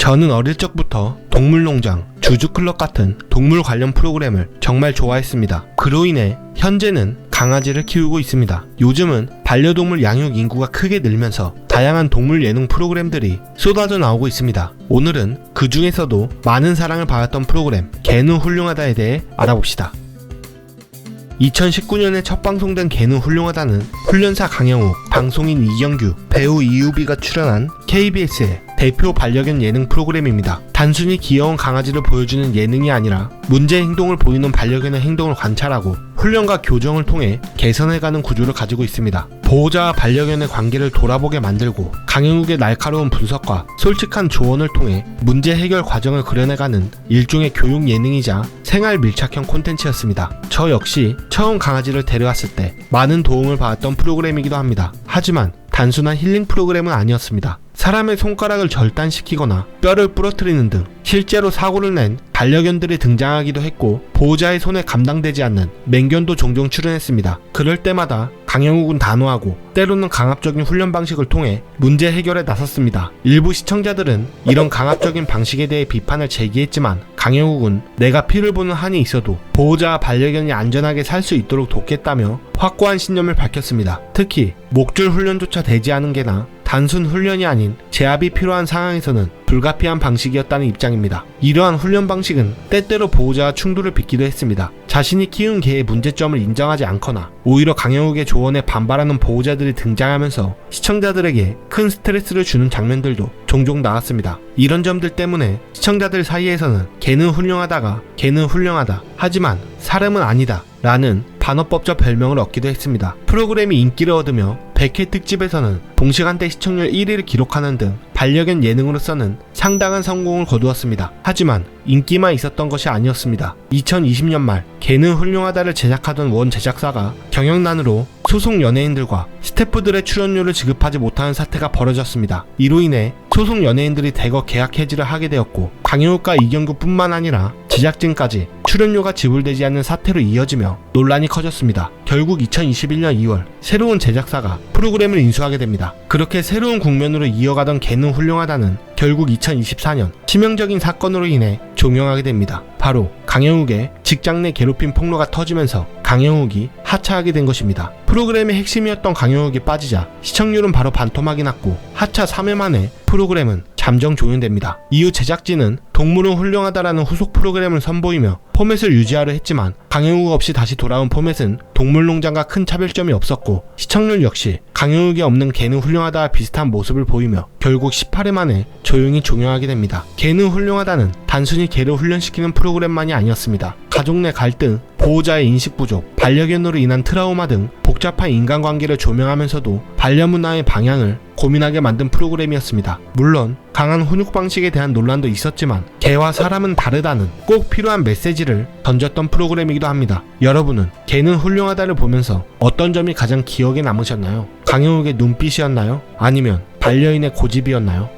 저는 어릴 적부터 동물농장, 주주클럽 같은 동물 관련 프로그램을 정말 좋아했습니다. 그로 인해 현재는 강아지를 키우고 있습니다. 요즘은 반려동물 양육 인구가 크게 늘면서 다양한 동물 예능 프로그램들이 쏟아져 나오고 있습니다. 오늘은 그 중에서도 많은 사랑을 받았던 프로그램 개는 훌륭하다에 대해 알아봅시다. 2019년에 첫 방송된 개는 훌륭하다는 훈련사 강영욱, 방송인 이경규, 배우 이유비가 출연한 KBS의 대표 반려견 예능 프로그램입니다. 단순히 귀여운 강아지를 보여주는 예능이 아니라 문제 행동을 보이는 반려견의 행동을 관찰하고 훈련과 교정을 통해 개선해가는 구조를 가지고 있습니다. 보호자와 반려견의 관계를 돌아보게 만들고 강영욱의 날카로운 분석과 솔직한 조언을 통해 문제 해결 과정을 그려내가는 일종의 교육 예능이자 생활 밀착형 콘텐츠였습니다. 저 역시 처음 강아지를 데려왔을 때 많은 도움을 받았던 프로그램이기도 합니다. 하지만 단순한 힐링 프로그램은 아니었습니다. 사람의 손가락을 절단시키거나 뼈를 부러뜨리는 등 실제로 사고를 낸 반려견들이 등장하기도 했고 보호자의 손에 감당되지 않는 맹견도 종종 출연했습니다. 그럴 때마다 강영욱은 단호하고 때로는 강압적인 훈련 방식을 통해 문제 해결에 나섰습니다. 일부 시청자들은 이런 강압적인 방식에 대해 비판을 제기했지만 강영욱은 내가 피를 보는 한이 있어도 보호자와 반려견이 안전하게 살 수 있도록 돕겠다며 확고한 신념을 밝혔습니다. 특히 목줄 훈련조차 되지 않은 개나 단순 훈련이 아닌 제압이 필요한 상황에서는 불가피한 방식이었다는 입장입니다. 이러한 훈련 방식은 때때로 보호자와 충돌을 빚기도 했습니다. 자신이 키운 개의 문제점을 인정하지 않거나 오히려 강영욱의 조언에 반발하는 보호자들이 등장하면서 시청자들에게 큰 스트레스를 주는 장면들도 종종 나왔습니다. 이런 점들 때문에 시청자들 사이에서는 개는 훌륭하다가 개는 훌륭하다 하지만 사람은 아니다 라는 반어법적 별명을 얻기도 했습니다. 프로그램이 인기를 얻으며 100회 특집에서는 동시간대 시청률 1위를 기록하는 등 반려견 예능으로서는 상당한 성공을 거두었습니다. 하지만 인기만 있었던 것이 아니었습니다. 2020년 말 개는 훌륭하다를 제작하던 원 제작사가 경영난으로 소속 연예인들과 스태프들의 출연료를 지급하지 못하는 사태가 벌어졌습니다. 이로 인해 소속 연예인들이 대거 계약 해지를 하게 되었고 강영욱과 이경규뿐만 아니라 제작진까지 출연료가 지불되지 않는 사태로 이어지며 논란이 커졌습니다. 결국 2021년 2월 새로운 제작사가 프로그램을 인수하게 됩니다. 그렇게 새로운 국면으로 이어가던 개는 훌륭하다는 결국 2024년 치명적인 사건으로 인해 종영하게 됩니다. 바로 강영욱의 직장 내 괴롭힘 폭로가 터지면서 강영욱이 하차하게 된 것입니다. 프로그램의 핵심이었던 강영욱이 빠지자 시청률은 바로 반토막이 났고 하차 3회 만에 프로그램은 잠정 종영됩니다. 이후 제작진은 동물은 훌륭하다라는 후속 프로그램을 선보이며 포맷을 유지하려 했지만 강영욱 없이 다시 돌아온 포맷은 동물농장과 큰 차별점이 없었고 시청률 역시 강영욱이 없는 개는 훌륭하다와 비슷한 모습을 보이며 결국 18회 만에 조용히 종영하게 됩니다. 개는 훌륭하다는 단순히 개를 훈련시키는 프로그램만이 아니었습니다. 가족 내 갈등, 보호자의 인식 부족, 반려견으로 인한 트라우마 등 복잡한 인간관계를 조명하면서도 반려문화의 방향을 고민하게 만든 프로그램이었습니다. 물론 강한 훈육 방식에 대한 논란도 있었지만 개와 사람은 다르다는 꼭 필요한 메시지를 던졌던 프로그램이기도 합니다. 여러분은 개는 훌륭하다를 보면서 어떤 점이 가장 기억에 남으셨나요? 강영욱의 눈빛이었나요? 아니면 반려인의 고집이었나요?